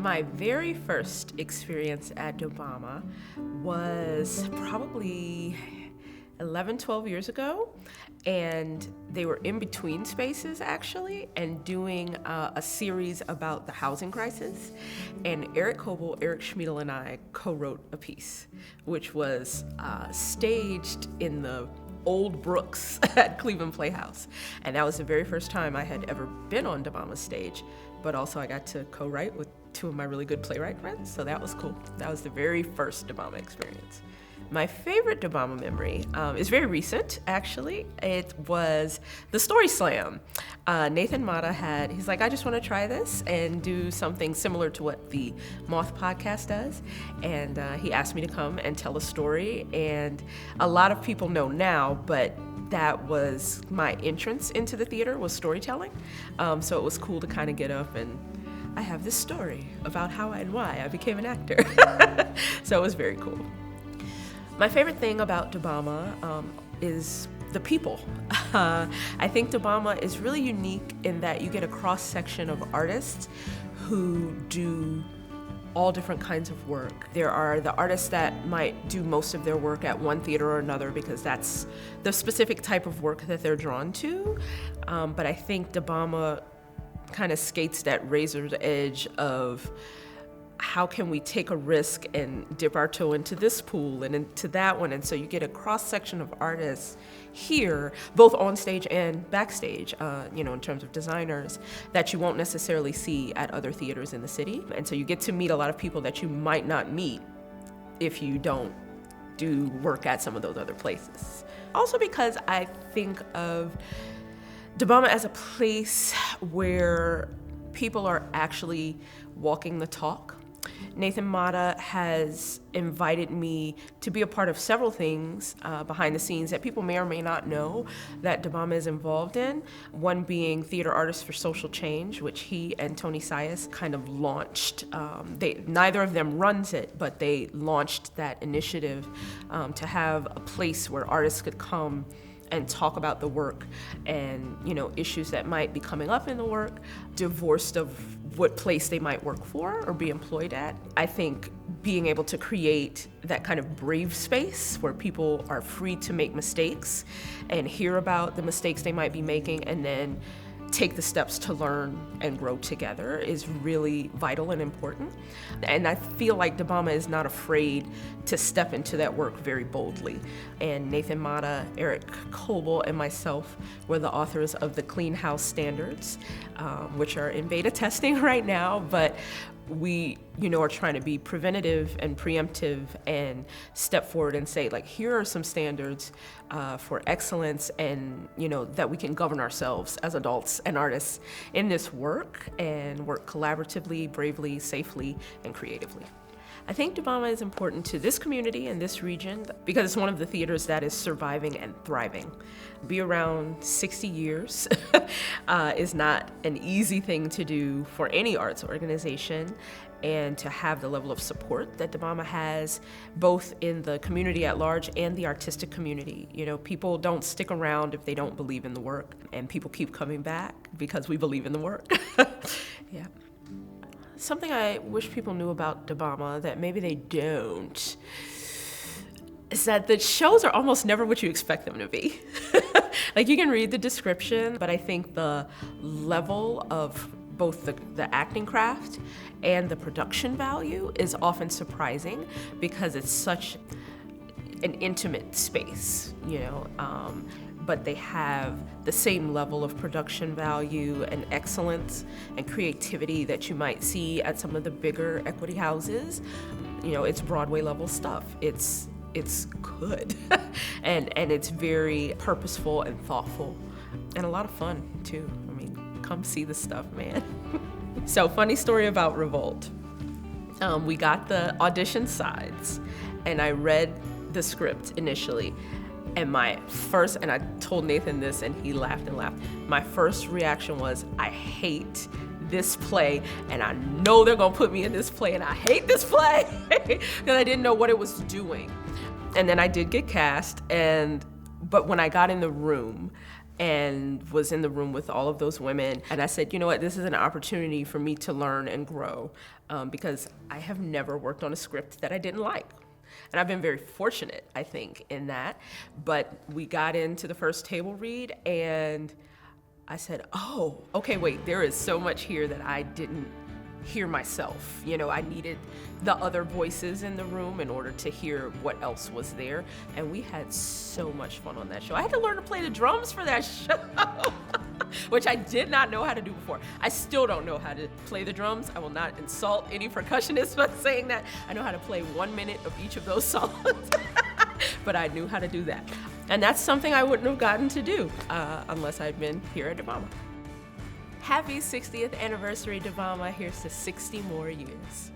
My very first experience at Dobama was probably 11, 12 years ago, and they were in between spaces actually, and doing a series about the housing crisis. And Eric Coble, Eric Schmiedel, and I co-wrote a piece, which was staged in the Old Brooks at Cleveland Playhouse. And that was the very first time I had ever been on Dobama's stage, but also I got to co-write with two of my really good playwright friends, so that was cool. That was the very first Dobama experience. My favorite Dobama memory is very recent, actually. It was the Story Slam. Nathan Mata he's like, I just want to try this and do something similar to what the Moth podcast does. And he asked me to come and tell a story. And a lot of people know now, but that was my entrance into the theater, was storytelling. So it was cool to kind of get up and I have this story about how and why I became an actor. So it was very cool. My favorite thing about Dobama is the people. I think Dobama is really unique in that you get a cross-section of artists who do all different kinds of work. There are the artists that might do most of their work at one theater or another because that's the specific type of work that they're drawn to. But I think Dobama kind of skates that razor's edge of how can we take a risk and dip our toe into this pool and into that one. And so you get a cross-section of artists here, both on stage and backstage, in terms of designers, that you won't necessarily see at other theaters in the city. And so you get to meet a lot of people that you might not meet if you don't do work at some of those other places. Also because I think of Dobama as a place where people are actually walking the talk. Nathan Mata has invited me to be a part of several things behind the scenes that people may or may not know that Dobama is involved in. One being Theater Artists for Social Change, which he and Tony Sias kind of launched. Neither of them runs it, but they launched that initiative to have a place where artists could come and talk about the work and, issues that might be coming up in the work, divorced of what place they might work for or be employed at. I think being able to create that kind of brave space where people are free to make mistakes and hear about the mistakes they might be making and then take the steps to learn and grow together is really vital and important. And I feel like Dobama is not afraid to step into that work very boldly. And Nathan Mata, Eric Coble, and myself were the authors of the Clean House Standards, which are in beta testing right now, but we, are trying to be preventative and preemptive and step forward and say, like, here are some standards for excellence and, that we can govern ourselves as adults and artists in this work and work collaboratively, bravely, safely, and creatively. I think Dobama is important to this community and this region because it's one of the theaters that is surviving and thriving. Be around 60 years is not an easy thing to do for any arts organization, and to have the level of support that Dobama has, both in the community at large and the artistic community. People don't stick around if they don't believe in the work, and people keep coming back because we believe in the work. Yeah. Something I wish people knew about Dobama that maybe they don't is that the shows are almost never what you expect them to be. Like, you can read the description, but I think the level of both the acting craft and the production value is often surprising because it's such an intimate space, but they have the same level of production value and excellence and creativity that you might see at some of the bigger equity houses. It's Broadway level stuff. It's good and it's very purposeful and thoughtful and a lot of fun too. Come see the stuff, man. So, funny story about Revolt. We got the audition sides and I read the script initially. And and I told Nathan this and he laughed and laughed. My first reaction was, I hate this play and I know they're gonna put me in this play and I hate this play because I didn't know what it was doing. And then I did get cast, but when I got in the room, and was in the room with all of those women. And I said, you know what, this is an opportunity for me to learn and grow, because I have never worked on a script that I didn't like. And I've been very fortunate, I think, in that. But we got into the first table read, and I said, oh, okay, wait, there is so much here that I didn't hear myself. You know, I needed the other voices in the room in order to hear what else was there. And we had so much fun on that show. I had to learn to play the drums for that show, which I did not know how to do before. I still don't know how to play the drums. I will not insult any percussionists by saying that. I know how to play 1 minute of each of those songs, but I knew how to do that. And that's something I wouldn't have gotten to do unless I'd been here at Dobama. Happy 60th anniversary, Dobama. Here's to 60 more years.